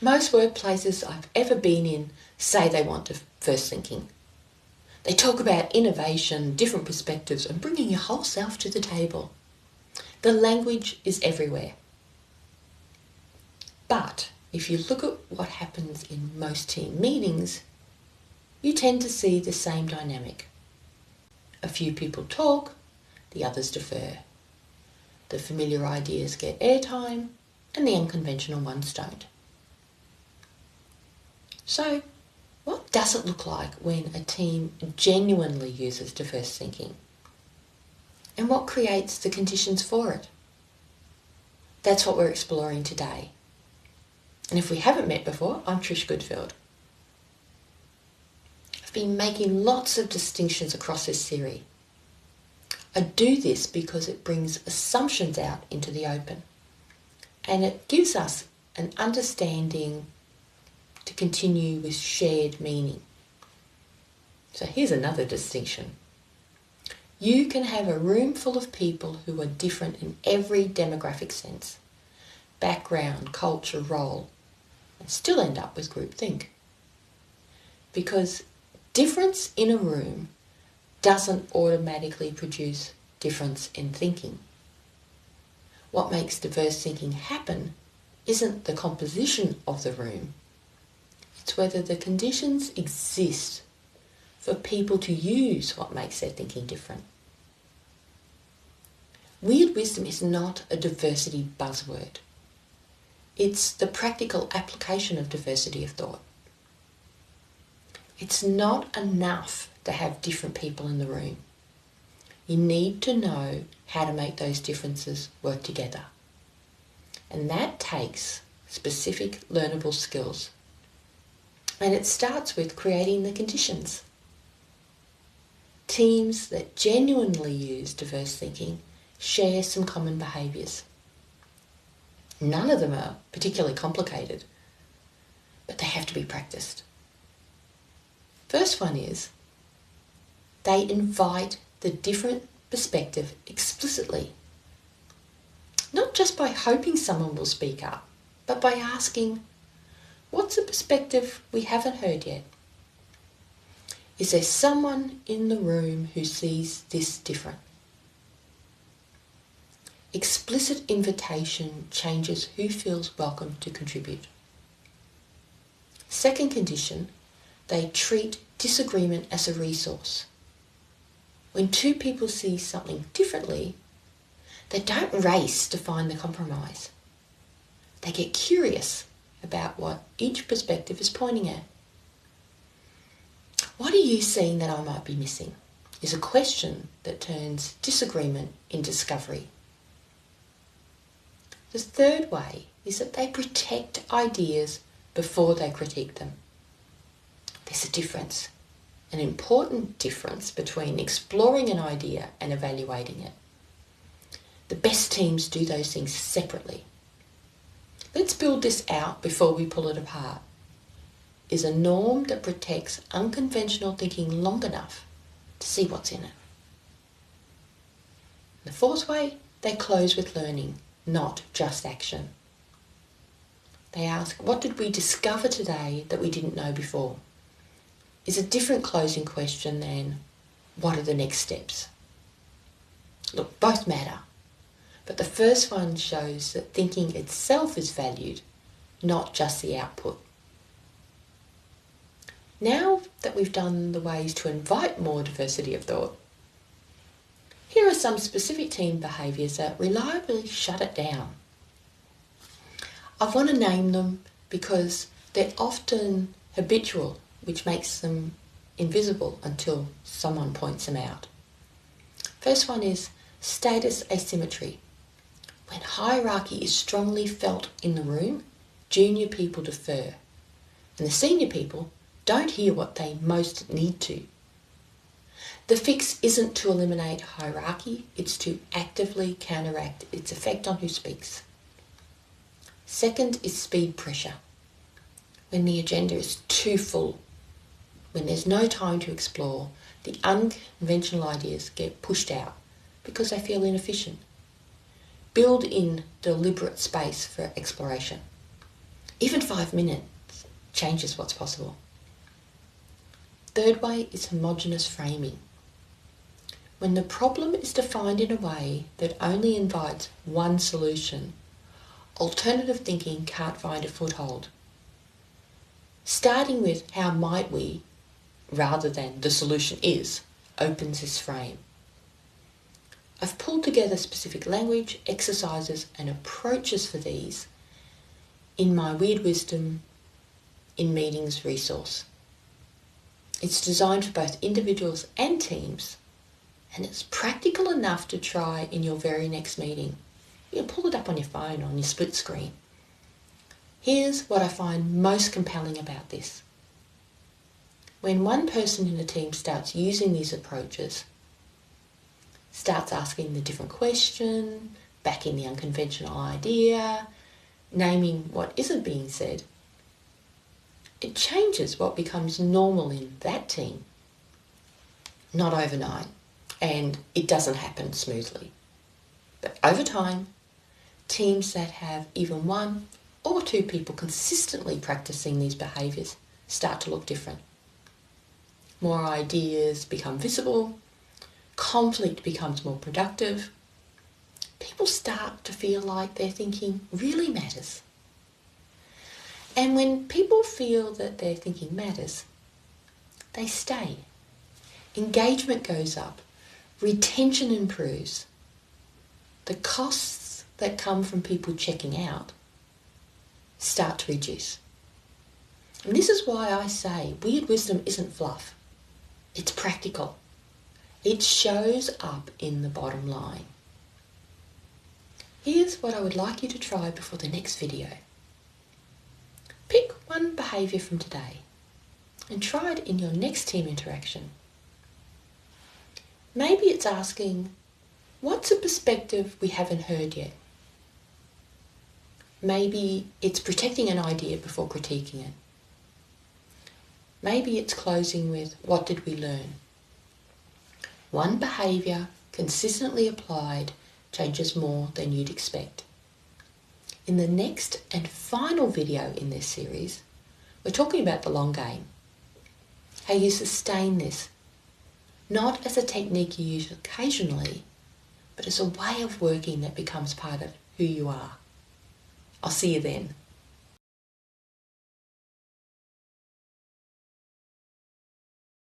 Most workplaces I've ever been in say they want diverse thinking. They talk about innovation, different perspectives, and bringing your whole self to the table. The language is everywhere. But if you look at what happens in most team meetings, you tend to see the same dynamic. A few people talk, the others defer. The familiar ideas get airtime, and the unconventional ones don't. So, what does it look like when a team genuinely uses diverse thinking? And what creates the conditions for it? That's what we're exploring today. And if we haven't met before, I'm Trish Goodfield. I've been making lots of distinctions across this series. I do this because it brings assumptions out into the open, and it gives us an understanding to continue with shared meaning. So here's another distinction. You can have a room full of people who are different in every demographic sense, background, culture, role, and still end up with groupthink. Because difference in a room doesn't automatically produce difference in thinking. What makes diverse thinking happen isn't the composition of the room, it's whether the conditions exist for people to use what makes their thinking different. Weird wisdom is not a diversity buzzword. It's the practical application of diversity of thought. It's not enough to have different people in the room. You need to know how to make those differences work together. And that takes specific learnable skills. And it starts with creating the conditions. Teams that genuinely use diverse thinking share some common behaviours. None of them are particularly complicated, but they have to be practiced. First one is they invite the different perspective explicitly. Not just by hoping someone will speak up, but by asking, what's a perspective we haven't heard yet? Is there someone in the room who sees this different? Explicit invitation changes who feels welcome to contribute. Second condition, they treat disagreement as a resource. When two people see something differently, they don't race to find the compromise. They get curious about what each perspective is pointing at. What are you seeing that I might be missing? Is a question that turns disagreement into discovery. The third way is that they protect ideas before they critique them. There's a difference, an important difference between exploring an idea and evaluating it. The best teams do those things separately. Let's build this out before we pull it apart. Is a norm that protects unconventional thinking long enough to see what's in it. The fourth way, they close with learning, not just action. They ask, what did we discover today that we didn't know before? Is a different closing question than, what are the next steps? Look, both matter, but the first one shows that thinking itself is valued, not just the output. Now that we've done the ways to invite more diversity of thought, here are some specific team behaviours that reliably shut it down. I want to name them because they're often habitual, which makes them invisible until someone points them out. First one is status asymmetry. When hierarchy is strongly felt in the room, junior people defer, and the senior people don't hear what they most need to. The fix isn't to eliminate hierarchy, it's to actively counteract its effect on who speaks. Second is speed pressure. When the agenda is too full, when there's no time to explore, the unconventional ideas get pushed out because they feel inefficient. Build in deliberate space for exploration. Even 5 minutes changes what's possible. Third way is homogeneous framing. When the problem is defined in a way that only invites one solution, alternative thinking can't find a foothold. Starting with how might we, rather than the solution is, opens this frame. I've pulled together specific language, exercises and approaches for these in my Weird Wisdom in Meetings resource. It's designed for both individuals and teams, and it's practical enough to try in your very next meeting. You can pull it up on your phone or on your split screen. Here's what I find most compelling about this. When one person in a team starts using these approaches, starts asking the different question, backing the unconventional idea, naming what isn't being said, it changes what becomes normal in that team. Not overnight, and it doesn't happen smoothly. But over time, teams that have even one or two people consistently practicing these behaviours start to look different. More ideas become visible, conflict becomes more productive, people start to feel like their thinking really matters. And when people feel that their thinking matters, they stay. Engagement goes up, retention improves. The costs that come from people checking out start to reduce. And this is why I say Weird Wisdom isn't fluff. It's practical. It shows up in the bottom line. Here's what I would like you to try before the next video. Pick one behaviour from today and try it in your next team interaction. Maybe it's asking, what's a perspective we haven't heard yet? Maybe it's protecting an idea before critiquing it. Maybe it's closing with, what did we learn? One behaviour consistently applied changes more than you'd expect. In the next and final video in this series, we're talking about the long game. How you sustain this, not as a technique you use occasionally, but as a way of working that becomes part of who you are. I'll see you then.